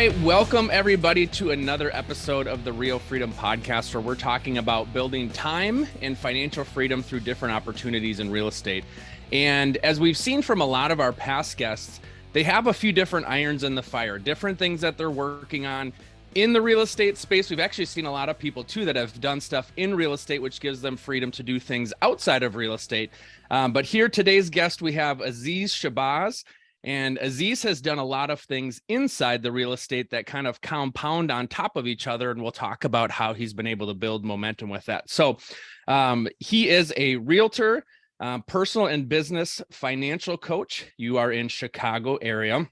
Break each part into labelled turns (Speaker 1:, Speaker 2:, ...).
Speaker 1: right, welcome everybody to another episode of the Real Freedom Podcast, where we're talking about building time and financial freedom through different opportunities in real estate. And as we've seen from a lot of our past guests, they have a few different irons in the fire, different things that they're working on in the real estate space. We've actually seen a lot of people too that have done stuff in real estate, which gives them freedom to do things outside of real estate. But here, today's guest, we have Aziz Shabazz. And Aziz has done a lot of things inside the real estate that kind of compound on top of each other. And we'll talk about how he's been able to build momentum with that. So he is a realtor, personal and business financial coach. You are in Chicago area,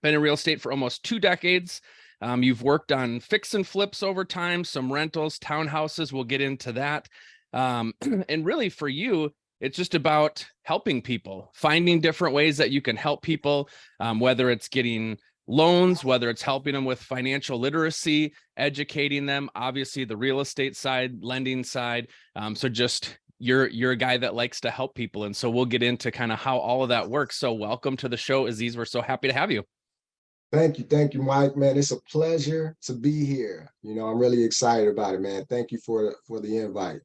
Speaker 1: been in real estate for almost 2 decades. You've worked on fix and flips over time, some rentals, townhouses. We'll get into that. And really for you, it's just about helping people, finding different ways that you can help people, whether it's getting loans, whether it's helping them with financial literacy, educating them, obviously the real estate side, lending side. So just you're a guy that likes to help people. And so we'll get into kind of how all of that works. So welcome to the show, Aziz. We're so happy to have you.
Speaker 2: Thank you, Mike. Man, it's a pleasure to be here. I'm really excited about it, man. Thank you for the invite.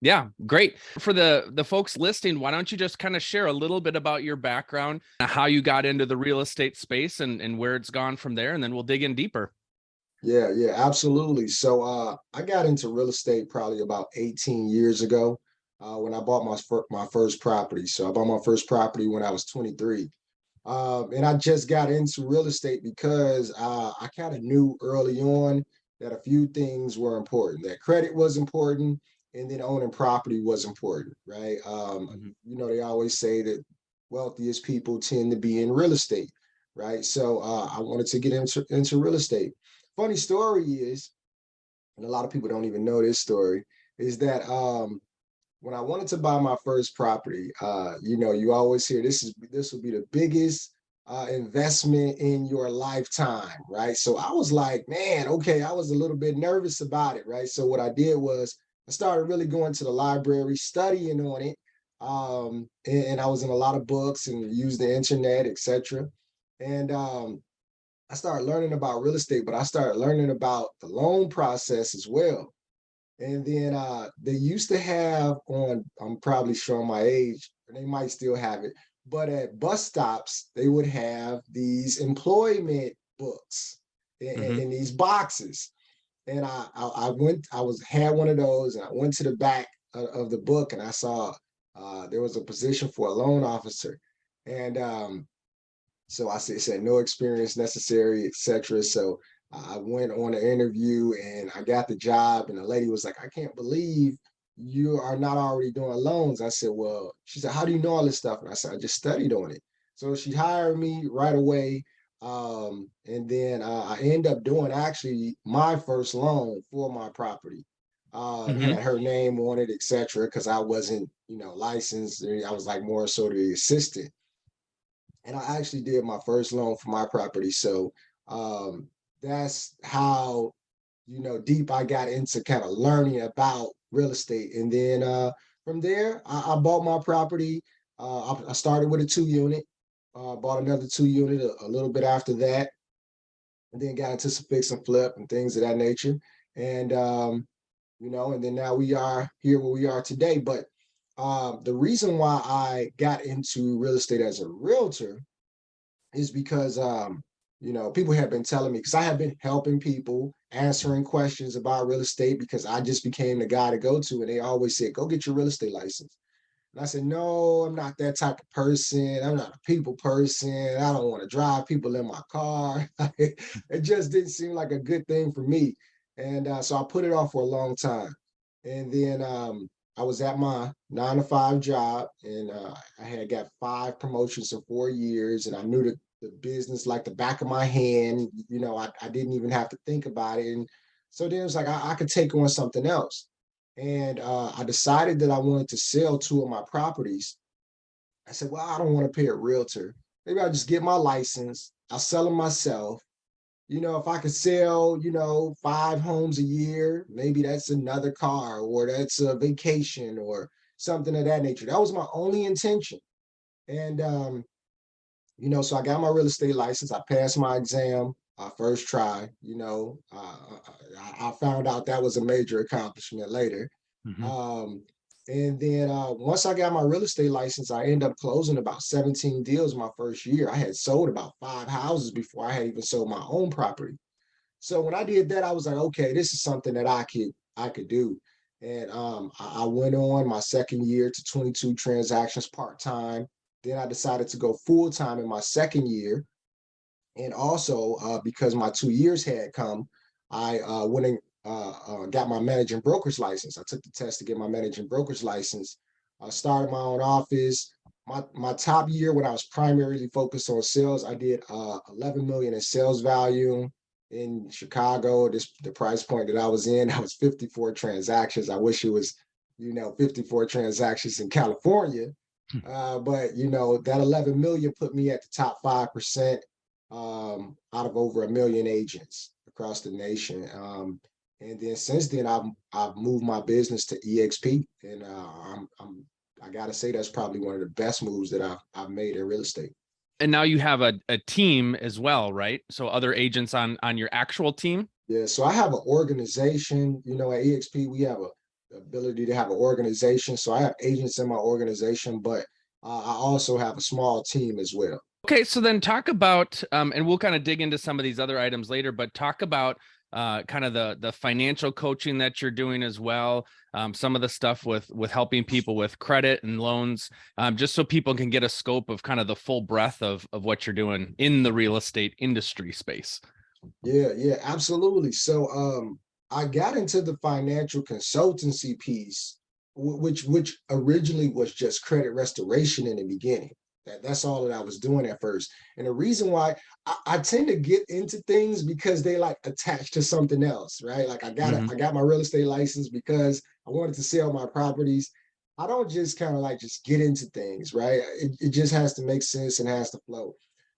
Speaker 1: Yeah, great. For the folks listening, why don't you just kind of share a little bit about your background, how you got into the real estate space and where it's gone from there, and then we'll dig in deeper.
Speaker 2: Yeah, absolutely. So I got into real estate probably about 18 years ago when I bought my first property. So I bought my first property when I was 23. And I just got into real estate because I kind of knew early on that a few things were important, that credit was important, and then owning property was important, right? They always say that wealthiest people tend to be in real estate, right? So I wanted to get into real estate. Funny story is, and a lot of people don't even know this story, is that when I wanted to buy my first property, you always hear this will be the biggest investment in your lifetime, right? So I was like, man, okay, I was a little bit nervous about it, right? So what I did was I started really going to the library, studying on it, and I was in a lot of books and used the internet, etc. And I started learning about real estate, but I started learning about the loan process as well. And then they used to have I'm probably showing my age, and they might still have it, but at bus stops, they would have these employment books in these boxes. And I had one of those, and I went to the back of the book, and I saw there was a position for a loan officer. And so I said no experience necessary, etc. So I went on an interview and I got the job, and the lady was like, I can't believe you are not already doing loans. I said, well, she said, how do you know all this stuff? And I said, I just studied on it. So she hired me right away. And then I ended up doing actually my first loan for my property. Had her name on it, etc. Because I wasn't, licensed. I was like more so the assistant. And I actually did my first loan for my property. So that's how deep I got into kind of learning about real estate. And then from there I bought my property. I started with a 2-unit, bought another 2-unit a little bit after that, and then got into some fix and flip and things of that nature. And and then now we are here where we are today. But the reason why I got into real estate as a realtor is because people have been telling me, because I have been helping people, answering questions about real estate, because I just became the guy to go to, and they always said, go get your real estate license. And I said, no, I'm not that type of person. I'm not a people person. I don't want to drive people in my car. It just didn't seem like a good thing for me. And so I put it off for a long time. And then I was at my 9-to-5 job, and I had got 5 promotions in 4 years, and I knew the business like the back of my hand. I didn't even have to think about it. And so then it was like I could take on something else. And I decided that I wanted to sell 2 of my properties. I said, well, I don't want to pay a realtor. Maybe I'll just get my license. I'll sell them myself. If I could sell, 5 homes a year, maybe that's another car, or that's a vacation or something of that nature. That was my only intention. And, so I got my real estate license. I passed my exam. first try. I found out that was a major accomplishment later.
Speaker 1: Mhm.
Speaker 2: Um, and then once I got my real estate license, I ended up closing about 17 deals my first year. I had sold about 5 houses before I had even sold my own property. So when I did that, I was like, okay, this is something that I could do. And I went on my second year to 22 transactions part time. Then I decided to go full time in my second year. And also because my 2 years had come, I went and got my managing broker's license. I took the test to get my managing broker's license. I started my own office. My top year when I was primarily focused on sales, I did 11 million in sales value in Chicago. The price point that I was in, that was 54 transactions. I wish it was, 54 transactions in California. But that 11 million put me at the top 5% out of over a million agents across the nation. And then since then, I've moved my business to EXP, and I gotta say that's probably one of the best moves that I've made in real estate.
Speaker 1: And now you have a team as well, right? So other agents on your actual team.
Speaker 2: Yeah, so I have an organization. At EXP we have the ability to have an organization. So I have agents in my organization, but I also have a small team as well.
Speaker 1: Okay, so then talk about, and we'll kind of dig into some of these other items later, but talk about kind of the financial coaching that you're doing as well. Some of the stuff with helping people with credit and loans, just so people can get a scope of kind of the full breadth of what you're doing in the real estate industry space.
Speaker 2: Yeah, absolutely. So I got into the financial consultancy piece, which originally was just credit restoration in the beginning. That's all that I was doing at first. And the reason why I tend to get into things because they like attached to something else, right? Like I got my real estate license because I wanted to sell my properties. I don't just kind of like just get into things, right? It just has to make sense and has to flow.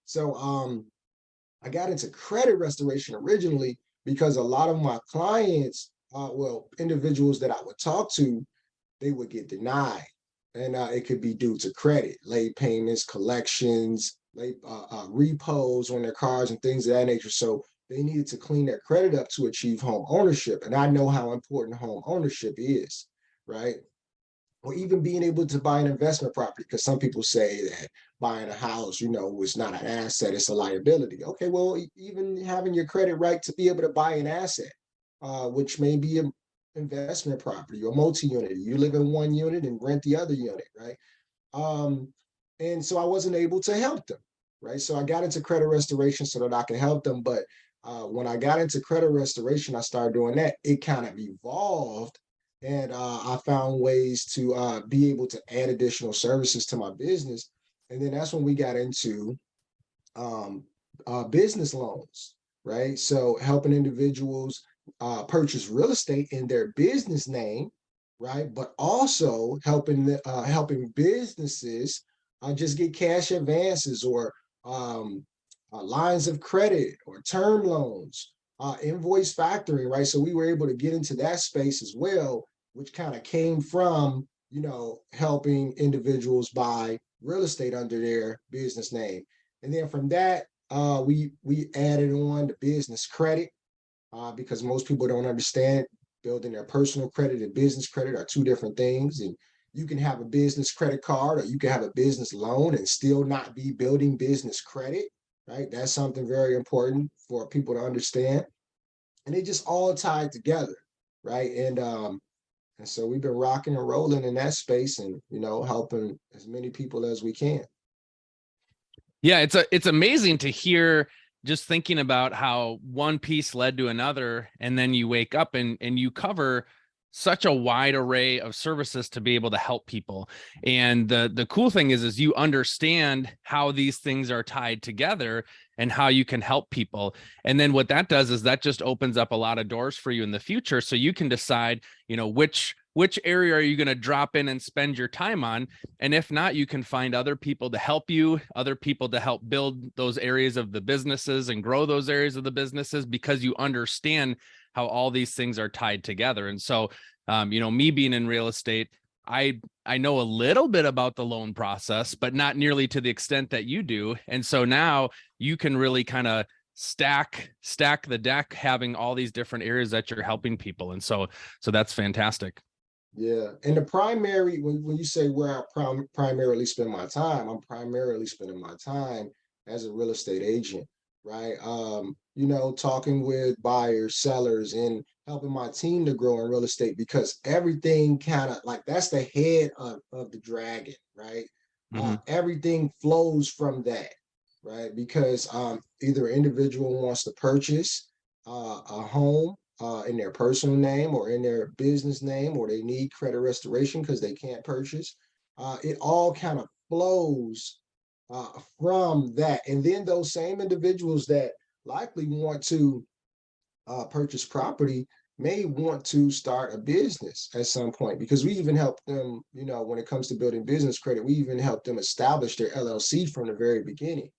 Speaker 2: So I got into credit restoration originally because a lot of my clients, individuals that I would talk to, they would get denied. And it could be due to credit, late payments, collections, late repos on their cars and things of that nature. So they needed to clean their credit up to achieve home ownership. And I know how important home ownership is, right? Or even being able to buy an investment property, because some people say that buying a house, is not an asset, it's a liability. Okay, well, even having your credit right to be able to buy an asset, which may be an investment property or multi-unit. You live in one unit and rent the other unit, right? Um, and so I wasn't able to help them, right? So I got into credit restoration so that I could help them. But when I got into credit restoration, I started doing that. It kind of evolved, and I found ways to be able to add additional services to my business. And then that's when we got into um, business loans, right? So helping individuals purchase real estate in their business name, right? But also helping businesses just get cash advances or lines of credit or term loans, invoice factoring, right? So we were able to get into that space as well, which kind of came from helping individuals buy real estate under their business name. And then from that, we added on the business credit because most people don't understand building their personal credit and business credit are two different things. And you can have a business credit card or you can have a business loan and still not be building business credit, right? That's something very important for people to understand. And they just all tied together, right? And so we've been rocking and rolling in that space and helping as many people as we can.
Speaker 1: Yeah, it's amazing to hear, just thinking about how one piece led to another, and then you wake up and you cover such a wide array of services to be able to help people. And the cool thing is you understand how these things are tied together and how you can help people. And then what that does is that just opens up a lot of doors for you in the future, so you can decide, which area are you going to drop in and spend your time on. And if not, you can find other people to help you, other people to help build those areas of the businesses and grow those areas of the businesses, because you understand how all these things are tied together. And so, me being in real estate, I know a little bit about the loan process, but not nearly to the extent that you do. And so now you can really kind of stack the deck, having all these different areas that you're helping people. And so that's fantastic.
Speaker 2: Yeah. And the primary, when you say where I primarily spend my time, I'm primarily spending my time as a real estate agent, right? Talking with buyers, sellers, and helping my team to grow in real estate, because everything kind of like that's the head of the dragon, right?
Speaker 1: Mm-hmm.
Speaker 2: Everything flows from that, right? Because either an individual wants to purchase a home in their personal name or in their business name, or they need credit restoration because they can't purchase. It all kind of flows from that. And then those same individuals that likely want to purchase property may want to start a business at some point, because we even help them, when it comes to building business credit, we even help them establish their LLC from the very beginning,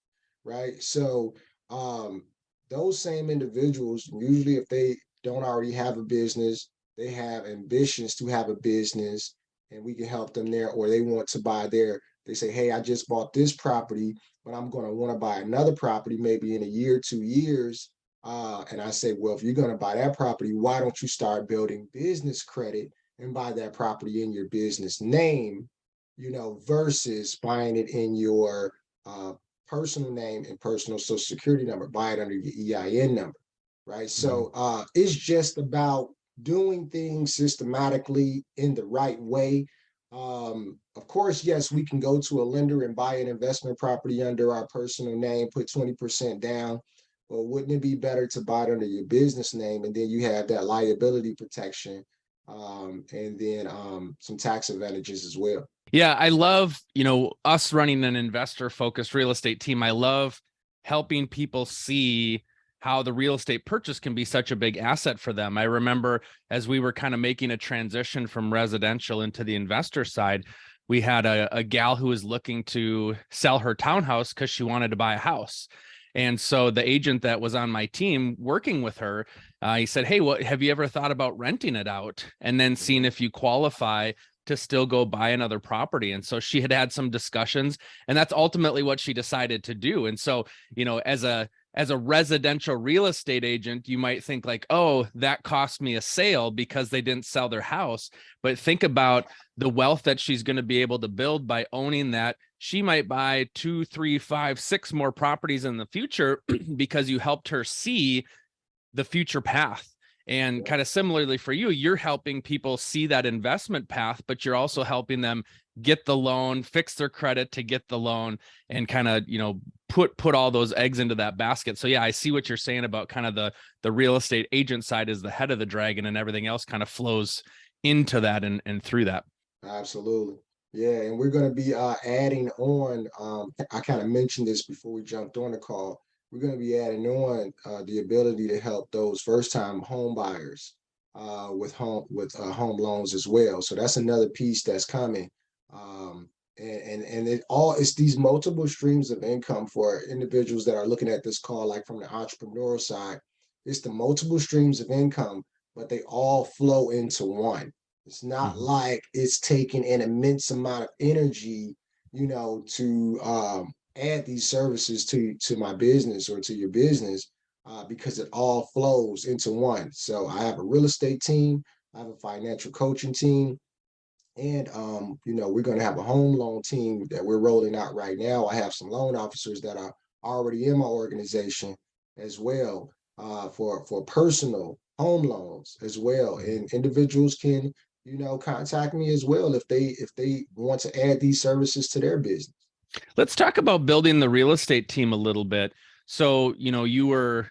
Speaker 2: right? So um, those same individuals, usually if they don't already have a business, they have ambitions to have a business, and we can help them there. Or they want to buy they say, hey, I just bought this property, but I'm going to want to buy another property maybe in a year, 2 years. And I say, well, if you're going to buy that property, why don't you start building business credit and buy that property in your business name, versus buying it in your personal name and personal social security number, buy it under your EIN number, right?
Speaker 1: Mm-hmm.
Speaker 2: So it's just about doing things systematically in the right way. Of course, yes, we can go to a lender and buy an investment property under our personal name, put 20% down. Well, wouldn't it be better to buy it under your business name, and then you have that liability protection, and then some tax advantages as well?
Speaker 1: Yeah, I love, us running an investor focused real estate team. I love helping people see how the real estate purchase can be such a big asset for them. I remember as we were kind of making a transition from residential into the investor side, we had a gal who was looking to sell her townhouse because she wanted to buy a house. And so the agent that was on my team working with her, he said, hey, what have you ever thought about renting it out and then seeing if you qualify to still go buy another property? And so she had some discussions, and that's ultimately what she decided to do. And so, as a residential real estate agent, you might think like, oh, that cost me a sale because they didn't sell their house. But think about the wealth that she's going to be able to build by owning that. She might buy 2, 3, 5, 6 more properties in the future because you helped her see the future path. And kind of similarly for you, you're helping people see that investment path, but you're also helping them get the loan, fix their credit to get the loan, and kind of, put all those eggs into that basket. So yeah, I see what you're saying about kind of the real estate agent side is the head of the dragon, and everything else kind of flows into that and through that.
Speaker 2: Absolutely. Yeah, and we're going to be adding on. I kind of mentioned this before we jumped on the call. We're going to be adding on the ability to help those first-time home buyers with home loans as well. So that's another piece that's coming. And it's these multiple streams of income for individuals that are looking at this call, like from the entrepreneurial side. It's the multiple streams of income, but they all flow into one. It's not like it's taking an immense amount of energy, to add these services to my business or to your business, because it all flows into one. So I have a real estate team, I have a financial coaching team, and we're going to have a home loan team that we're rolling out right now. I have some loan officers that are already in my organization as well, for personal home loans as well. And individuals can, contact me as well if they want to add these services to their business.
Speaker 1: Let's talk about building the real estate team a little bit. So, you were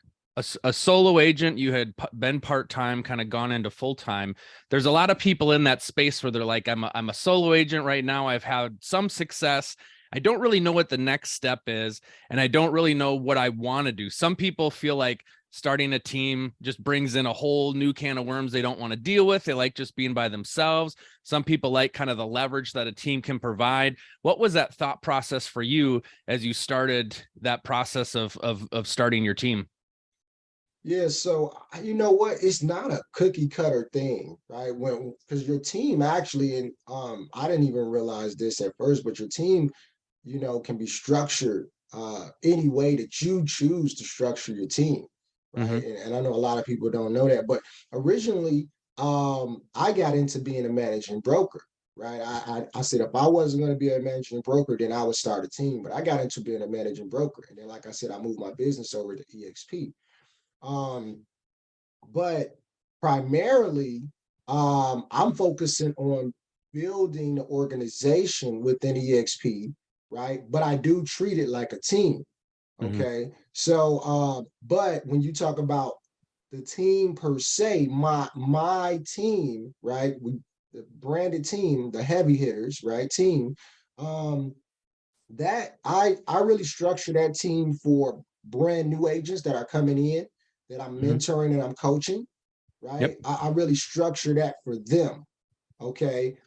Speaker 1: a solo agent, you had been part-time, kind of gone into full-time. There's a lot of people in that space where they're like, I'm a solo agent right now. I've had some success. I don't really know what the next step is, and I don't really know what I want to do. Some people feel like starting a team just brings in a whole new can of worms they don't want to deal with. They like just being by themselves. Some people like kind of the leverage that a team can provide. What was that thought process for you as you started that process of starting your team?
Speaker 2: Yeah, so you know what? It's not a cookie cutter thing, right? Because your team actually, and I didn't even realize this at first, but your team, can be structured any way that you choose to structure your team,
Speaker 1: Mm-hmm.
Speaker 2: right? And I know a lot of people don't know that, but originally, I got into being a managing broker, right? I said if I wasn't going to be a managing broker, then I would start a team. But I got into being a managing broker, and then, like I said, I moved my business over to EXP. Um, but primarily, I'm focusing on building the organization within EXP, right? But I do treat it like a team.
Speaker 1: Mm-hmm.
Speaker 2: Okay. So but when you talk about the team per se, my team, right? The branded team, the heavy hitters, right? Team, um, that I really structure that team for brand new agents that are coming in, that I'm
Speaker 1: Mm-hmm.
Speaker 2: mentoring and I'm coaching,
Speaker 1: Yep.
Speaker 2: right? I really structure that for them. Okay.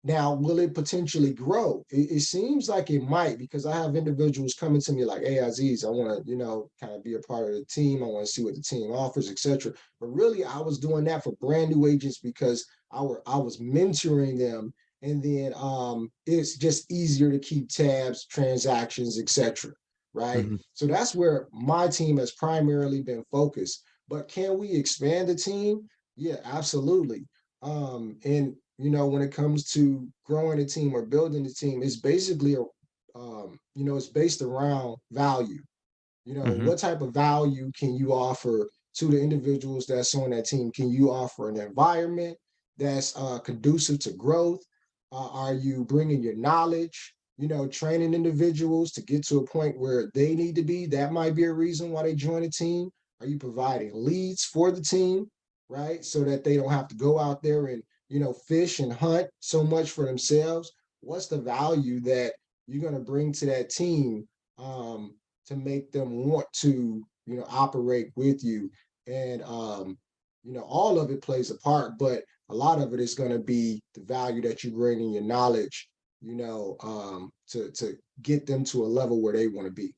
Speaker 2: Now, will it potentially grow? It seems like it might, because I have individuals coming to me like, "Hey, Aziz, I want to, kind of be a part of the team. I want to see what the team offers, etc." But really, I was doing that for brand new agents because I was mentoring them, and then it's just easier to keep tabs, transactions, etc. Right?
Speaker 1: Mm-hmm.
Speaker 2: So that's where my team has primarily been focused. But can we expand the team? Yeah, absolutely. And when it comes to growing a team or building a team, it's basically it's based around value.
Speaker 1: Mm-hmm.
Speaker 2: What type of value can you offer to the individuals that's on that team? Can you offer an environment that's conducive to growth? Are you bringing your knowledge? Training individuals to get to a point where they need to be. That might be a reason why they join a team. Are you providing leads for the team, right? So that they don't have to go out there and fish and hunt so much for themselves. What's the value that you're going to bring to that team, to make them want to operate with you? And all of it plays a part, but a lot of it is going to be the value that you bring in your knowledge, to get them to a level where they want to be.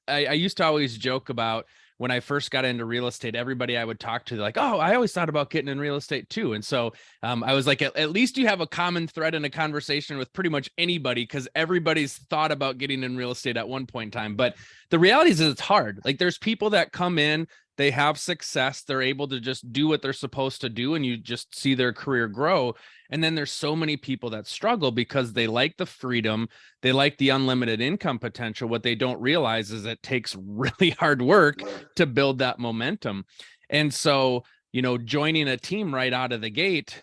Speaker 1: I used to always joke about when I first got into real estate, everybody I would talk to, like, "Oh, I always thought about getting in real estate too." And so I was like, at least you have a common thread in a conversation with pretty much anybody, because everybody's thought about getting in real estate at one point in time. But the reality is it's hard. Like, there's people that come in, they have success, they're able to just do what they're supposed to do, and you just see their career grow. And then there's so many people that struggle because they like the freedom, they like the unlimited income potential. What they don't realize is it takes really hard work
Speaker 2: Yeah.
Speaker 1: to build that momentum. And so, joining a team right out of the gate,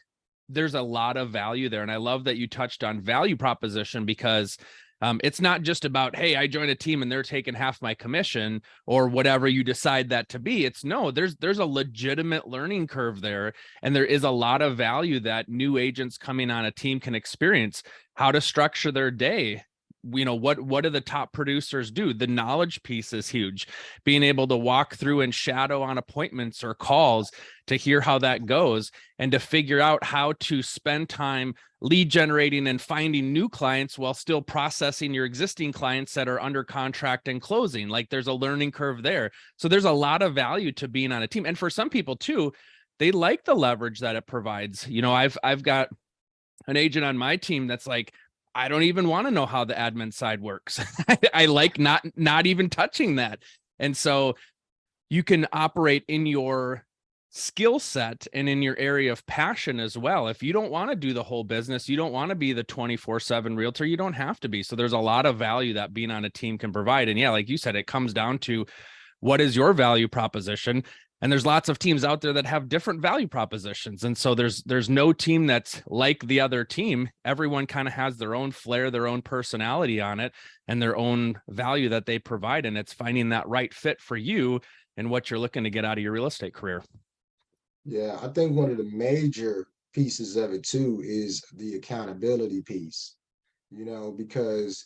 Speaker 1: there's a lot of value there. And I love that you touched on value proposition, because it's not just about, hey, I joined a team and they're taking half my commission or whatever you decide that to be. It's no, there's a legitimate learning curve there. And there is a lot of value that new agents coming on a team can experience. How to structure their day, what do the top producers do? The knowledge piece is huge. Being able to walk through and shadow on appointments or calls to hear how that goes, and to figure out how to spend time lead generating and finding new clients while still processing your existing clients that are under contract and closing. Like, there's a learning curve there. So there's a lot of value to being on a team. And for some people too, they like the leverage that it provides. I've got an agent on my team that's like, I don't even want to know how the admin side works. I like not even touching that. And so you can operate in your skill set and in your area of passion as well. If you don't want to do the whole business, you don't want to be the 24/7 realtor, you don't have to be. So there's a lot of value that being on a team can provide. And yeah, like you said, it comes down to, what is your value proposition? And there's lots of teams out there that have different value propositions. And so there's no team that's like the other team. Everyone kind of has their own flair, their own personality on it, and their own value that they provide. And it's finding that right fit for you and what you're looking to get out of your real estate career.
Speaker 2: Yeah, I think one of the major pieces of it too is the accountability piece, because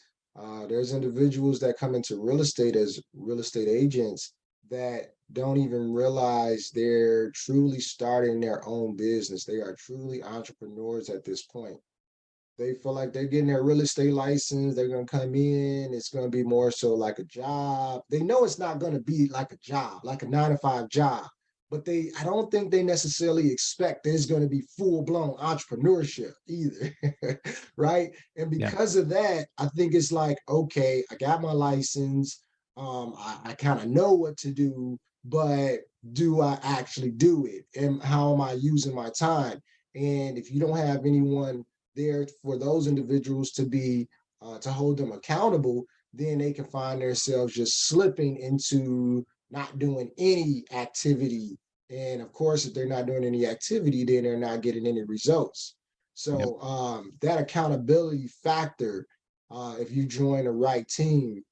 Speaker 2: there's individuals that come into real estate as real estate agents that don't even realize they're truly starting their own business. They are truly entrepreneurs at this point. They feel like they're getting their real estate license. They're going to come in. It's going to be more so like a job. They know it's not going to be like a job, like a 9 to 5 job, but I don't think they necessarily expect there's going to be full-blown entrepreneurship either. Right? And
Speaker 1: Yeah.
Speaker 2: because of that, I think it's like, okay, I got my license. I kind of know what to do, but do I actually do it? And how am I using my time? And if you don't have anyone there for those individuals to be to hold them accountable, then they can find themselves just slipping into not doing any activity. And of course, if they're not doing any activity, then they're not getting any results.
Speaker 1: Yep.
Speaker 2: So that accountability factor, if you join the right team,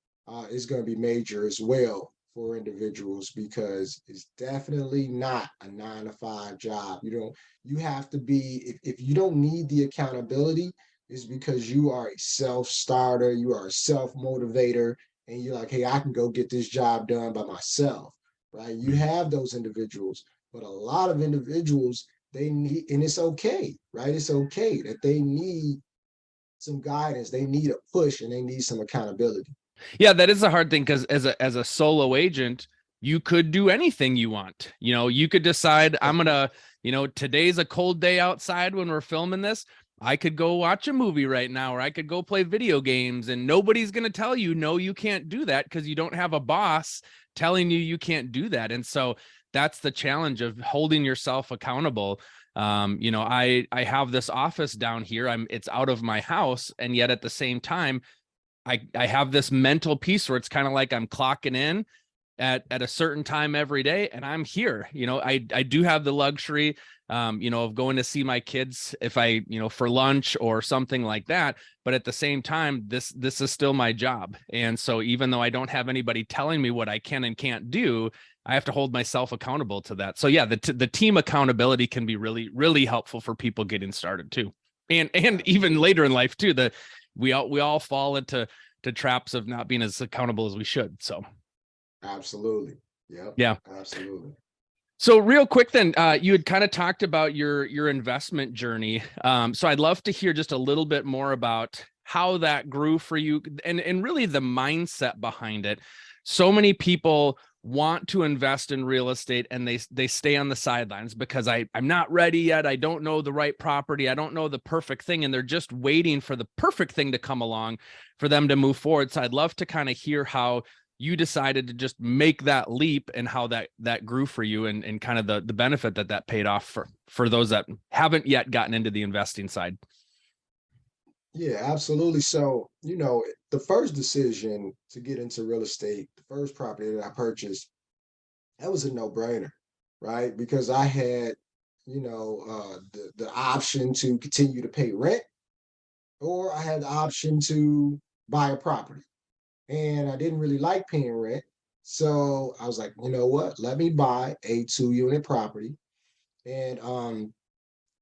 Speaker 2: is going to be major as well for individuals, because it's definitely not a 9 to 5 job. You have to be, if you don't need the accountability, is because you are a self-starter, you are a self-motivator, and you're like, hey, I can go get this job done by myself, right? You have those individuals, but a lot of individuals, they need, and it's okay, right? It's okay that they need some guidance, they need a push, and they need some accountability.
Speaker 1: Yeah, that is a hard thing because as a solo agent, you could do anything you want. You could decide I'm gonna, today's a cold day outside when we're filming this. I could go watch a movie right now, or I could go play video games, and nobody's gonna tell you no, you can't do that because you don't have a boss telling you can't do that. And so that's the challenge of holding yourself accountable. I have this office down here. It's out of my house, and yet at the same time, I have this mental piece where it's kind of like I'm clocking in at a certain time every day, and I'm here. I do have the luxury, of going to see my kids if I, for lunch or something like that. But at the same time, this is still my job. And so even though I don't have anybody telling me what I can and can't do, I have to hold myself accountable to that. So yeah, the team accountability can be really, really helpful for people getting started too. And even later in life too. We all fall into traps of not being as accountable as we should. So
Speaker 2: Absolutely. Yep.
Speaker 1: yeah.
Speaker 2: Absolutely.
Speaker 1: So real quick then, you had kind of talked about your investment journey. So I'd love to hear just a little bit more about how that grew for you, and really the mindset behind it. So many people want to invest in real estate and they stay on the sidelines because I'm not ready yet. I don't know the right property. I don't know the perfect thing. And they're just waiting for the perfect thing to come along for them to move forward. So I'd love to kind of hear how you decided to just make that leap and how that grew for you, and kind of the benefit that paid off for those that haven't yet gotten into the investing side.
Speaker 2: Yeah, absolutely. So, the first decision to get into real estate, the first property that I purchased, that was a no-brainer, right? Because I had, the option to continue to pay rent, or I had the option to buy a property. And I didn't really like paying rent. So I was like, you know what? Let me buy a 2 unit property, and I'm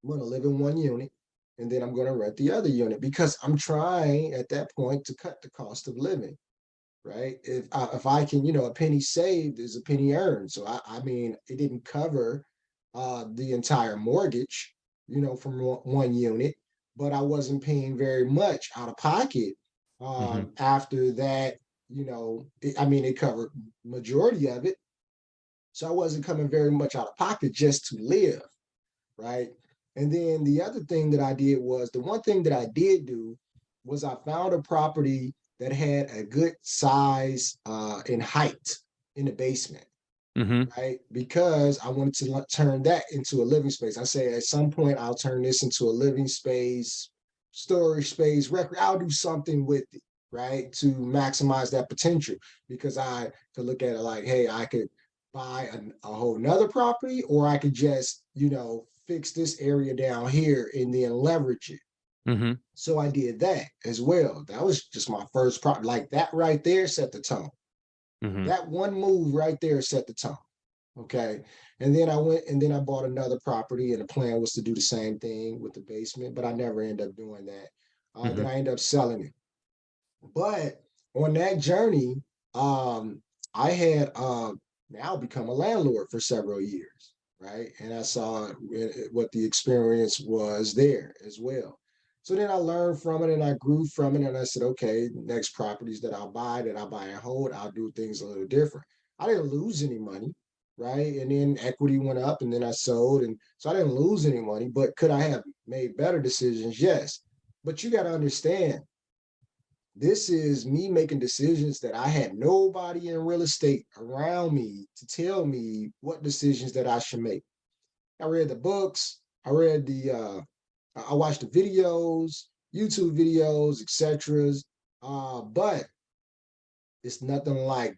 Speaker 2: going to live in one unit, and then I'm going to rent the other unit, because I'm trying at that point to cut the cost of living, right? If I can, a penny saved is a penny earned. So I mean, it didn't cover the entire mortgage, from one unit, but I wasn't paying very much out of pocket.
Speaker 1: Mm-hmm.
Speaker 2: After that, I mean, it covered majority of it. So I wasn't coming very much out of pocket just to live, right? And then the other thing that I did was, the one thing that I did do was I found a property that had a good size in height in the basement,
Speaker 1: Mm-hmm.
Speaker 2: right? Because I wanted to turn that into a living space. I say at some point I'll turn this into a living space, storage space, record. I'll do something with it, right? To maximize that potential, because I could look at it like, hey, I could buy a whole nother property, or I could just, fix this area down here and then leverage it.
Speaker 1: Mm-hmm.
Speaker 2: So I did that as well. That was just my first property. Like, that right there set the tone.
Speaker 1: Mm-hmm.
Speaker 2: That one move right there set the tone. Okay. And then I went and then I bought another property, and the plan was to do the same thing with the basement, but I never ended up doing that. Then
Speaker 1: Mm-hmm.
Speaker 2: I ended up selling it. But on that journey, I had now become a landlord for several years, right? And I saw what the experience was there as well. So then I learned from it and I grew from it. And I said, okay, next properties that I buy and hold, I'll do things a little different. I didn't lose any money, right? And then equity went up and then I sold. And so I didn't lose any money, but could I have made better decisions? Yes. But you got to understand, this is me making decisions that I had nobody in real estate around me to tell me what decisions that I should make. I read the books, I watched the videos, YouTube videos, etc. But it's nothing like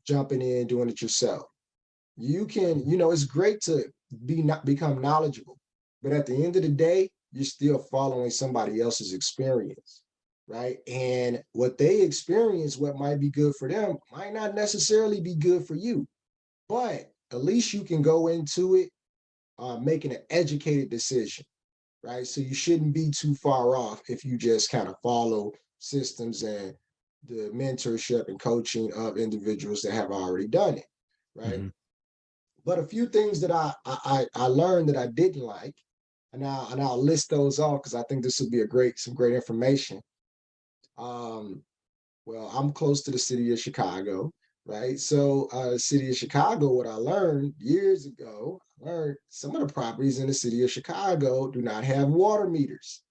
Speaker 2: jumping in, doing it yourself. You can, it's great to not become knowledgeable, but at the end of the day, you're still following somebody else's experience, right? And what they experience, what might be good for them, might not necessarily be good for you. But at least you can go into it making an educated decision, right? So you shouldn't be too far off if you just kind of follow systems and the mentorship and coaching of individuals that have already done it, right?
Speaker 1: Mm-hmm.
Speaker 2: But a few things that I learned that I didn't like, and I'll list those off because I think this would be some great information. Um, well, I'm close to the city of Chicago, right? So, the city of Chicago, what I learned years ago, I learned some of the properties in the city of Chicago do not have water meters.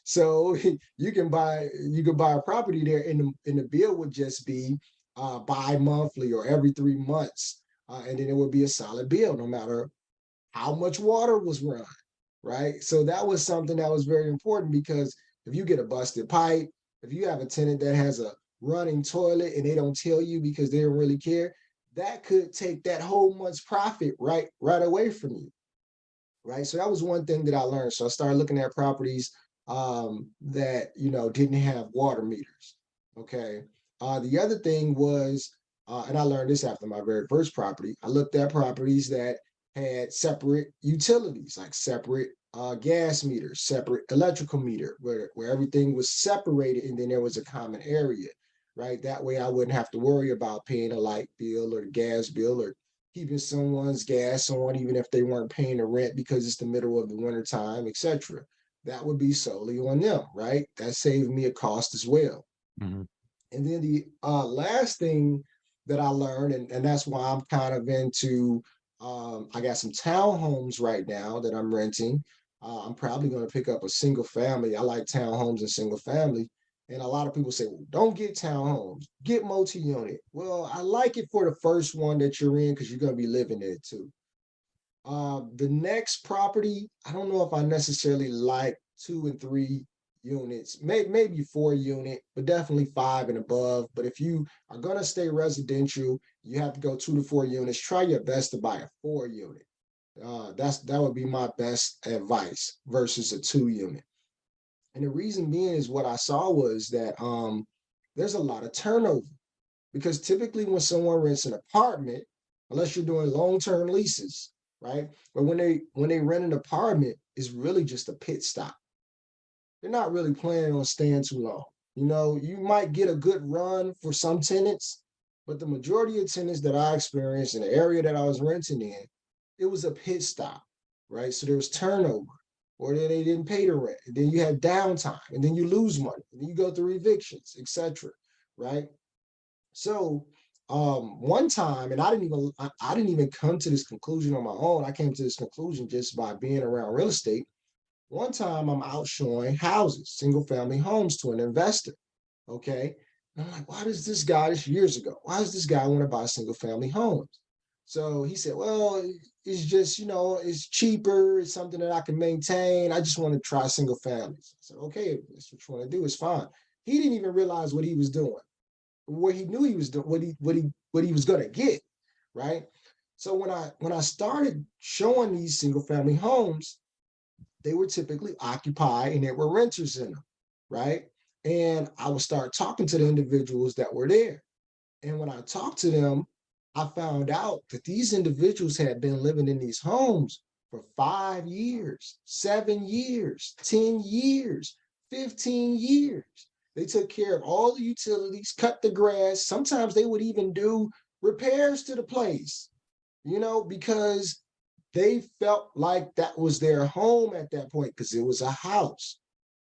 Speaker 2: So you could buy a property there, and the bill would just be bi-monthly or every 3 months, and then it would be a solid bill no matter how much water was run, right? So that was something that was very important because if you get a busted pipe, if you have a tenant that has a running toilet and they don't tell you because they don't really care, that could take that whole month's profit right away from you, right? So that was one thing that I learned. So I started looking at properties that didn't have water meters. Okay. The other thing was, and I learned this after my very first property. I looked at properties that had separate utilities, like separate gas meters, separate electrical meter, where everything was separated and then there was a common area, right? That way I wouldn't have to worry about paying a light bill or the gas bill or keeping someone's gas on, even if they weren't paying the rent because it's the middle of the winter time, etc. That would be solely on them, right? That saved me a cost as well.
Speaker 1: Mm-hmm.
Speaker 2: And then the last thing that I learned, and that's why I'm kind of into, I got some townhomes right now that I'm renting. I'm probably going to pick up a single family. I like townhomes and single family. And a lot of people say, well, don't get townhomes, get multi-unit. Well, I like it for the first one that you're in because you're going to be living in it too. The next property, I don't know if I necessarily like 2 and 3 units, maybe 4 unit, but definitely 5 and above. But if you are gonna stay residential, you have to go 2 to 4 units. Try your best to buy a 4 unit. That would be my best advice versus a 2 unit. And the reason being is what I saw was that there's a lot of turnover because typically when someone rents an apartment, unless you're doing long-term leases, right? But when they rent an apartment, it's really just a pit stop. They're not really planning on staying too long. You might get a good run for some tenants, but the majority of tenants that I experienced in the area that I was renting in, it was a pit stop, right? So there was turnover, or then they didn't pay the rent, and then you had downtime, and then you lose money, and then you go through evictions, etc. Right? So one time, and I didn't even come to this conclusion on my own. I came to this conclusion just by being around real estate. One time I'm out showing houses, single family homes to an investor. Okay. And I'm like, why does this guy, this years ago, why does this guy want to buy single family homes? So he said, well, it's just, it's cheaper. It's something that I can maintain. I just want to try single families. I said, okay, if that's what you want to do, it's fine. He didn't even realize what he was doing, what he knew he was doing, what he was gonna get, right? So when I started showing these single family homes, they were typically occupied and there were renters in them, right? And I would start talking to the individuals that were there. And when I talked to them, I found out that these individuals had been living in these homes for 5 years, 7 years, 10 years, 15 years. They took care of all the utilities, cut the grass. Sometimes they would even do repairs to the place, because they felt like that was their home at that point because it was a house.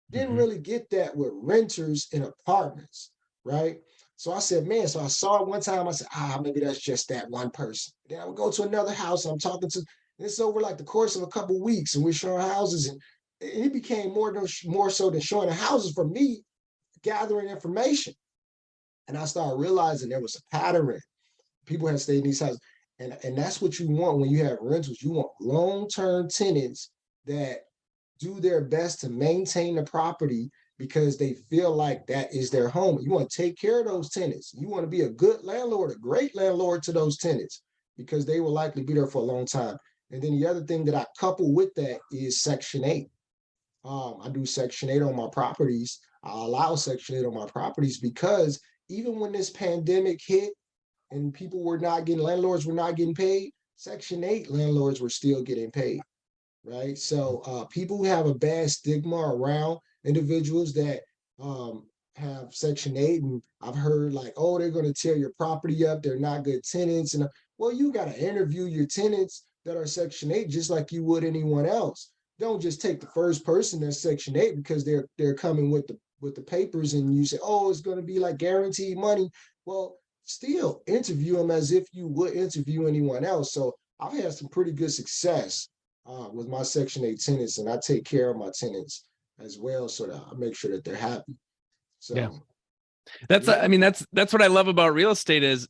Speaker 2: Didn't
Speaker 1: Mm-hmm.
Speaker 2: really get that with renters in apartments, right? So I said, man, so I saw it one time. I said, maybe that's just that one person. Then I would go to another house. I'm talking to, and it's over like the course of a couple of weeks, and we're showing houses, and it became more so than showing the houses for me, gathering information. And I started realizing there was a pattern. People had stayed in these houses. And that's what you want when you have rentals. You want long-term tenants that do their best to maintain the property because they feel like that is their home. You want to take care of those tenants. You want to be a good landlord, a great landlord to those tenants because they will likely be there for a long time. And then the other thing that I couple with that is Section 8. I do Section 8 on my properties. I allow Section 8 on my properties because even when this pandemic hit and landlords were not getting paid, Section 8 landlords were still getting paid, right? So people who have a bad stigma around individuals that have Section 8, and I've heard like, oh, they're going to tear your property up, they're not good tenants. And well, you got to interview your tenants that are Section 8 just like you would anyone else. Don't just take the first person that's Section 8 because they're coming with the papers and you say, oh, it's going to be like guaranteed money. Well, still interview them as if you would interview anyone else. So I've had some pretty good success with my Section 8 tenants, and I take care of my tenants as well so that I make sure that they're happy. So
Speaker 1: yeah. I mean, that's what I love about real estate is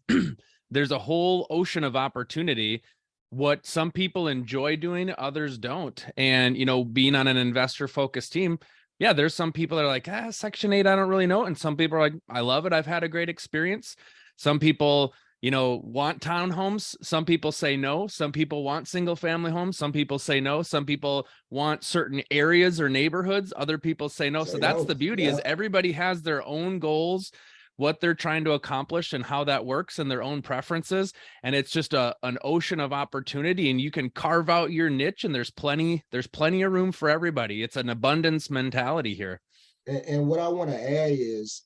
Speaker 1: there's a whole ocean of opportunity. What some people enjoy doing, others don't. And, being on an investor focused team, yeah, there's some people that are like, Section 8, I don't really know. And some people are like, I love it. I've had a great experience. Some people, want townhomes. Some people say no. Some people want single family homes. Some people say no. Some people want certain areas or neighborhoods. Other people say no. So that's the beauty is everybody has their own goals, what they're trying to accomplish and how that works and their own preferences. And it's just an ocean of opportunity, and you can carve out your niche, and there's plenty of room for everybody. It's an abundance mentality here.
Speaker 2: And what I want to add is,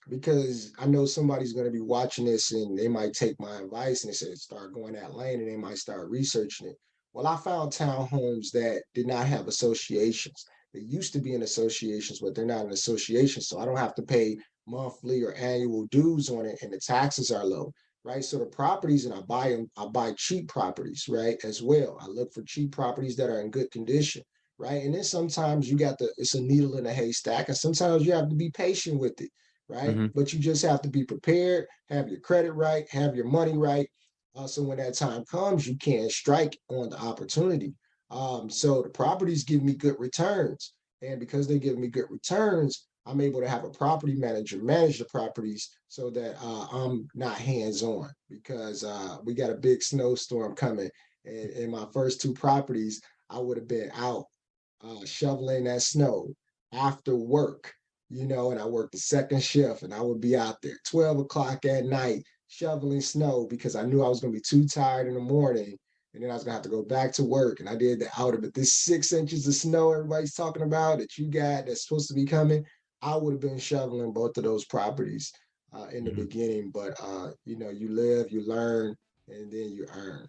Speaker 2: because I know somebody's going to be watching this and they might take my advice and they say, start going that lane, and they might start researching it. Well, I found townhomes that did not have associations. They used to be in associations, but they're not in associations. So I don't have to pay monthly or annual dues on it, and the taxes are low, right? So the properties, and I buy cheap properties, right, as well. I look for cheap properties that are in good condition, right? And then sometimes it's a needle in a haystack, and sometimes you have to be patient with it, right?
Speaker 1: Mm-hmm.
Speaker 2: But you just have to be prepared, have your credit right, have your money right. So when that time comes, you can strike on the opportunity. So the properties give me good returns. And because they give me good returns, I'm able to have a property manager manage the properties so that I'm not hands-on, because we got a big snowstorm coming. And in my first two properties, I would have been out shoveling that snow after work, and I worked the second shift, and I would be out there 12 o'clock at night shoveling snow because I knew I was going to be too tired in the morning. And then I was gonna have to go back to work, and I did the outer. But this 6 inches of snow everybody's talking about that you got that's supposed to be coming, I would have been shoveling both of those properties in the beginning. But you live, you learn, and then you earn.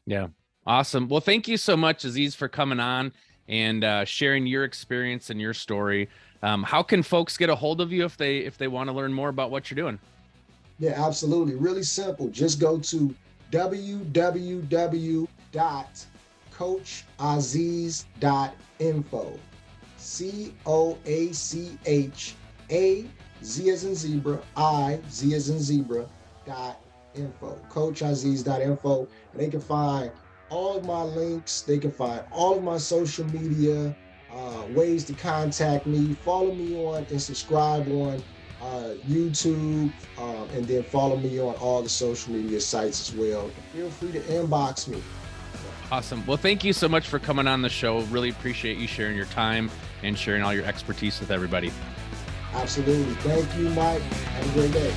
Speaker 1: Yeah, awesome. Well, thank you so much, Aziz, for coming on and sharing your experience and your story. How can folks get a hold of you if they want to learn more about what you're doing?
Speaker 2: Yeah, absolutely. Really simple. Just go to www.coachaziz.info. COACHA Z as in zebra, I Z as in zebra .info. CoachAziz.info. And they can find all of my links. They can find all of my social media, ways to contact me. Follow me on and subscribe on YouTube, and then follow me on all the social media sites as well. Feel free to inbox me.
Speaker 1: Awesome. Well, thank you so much for coming on the show. Really appreciate you sharing your time and sharing all your expertise with everybody.
Speaker 2: Absolutely. Thank you, Mike. Have a great day.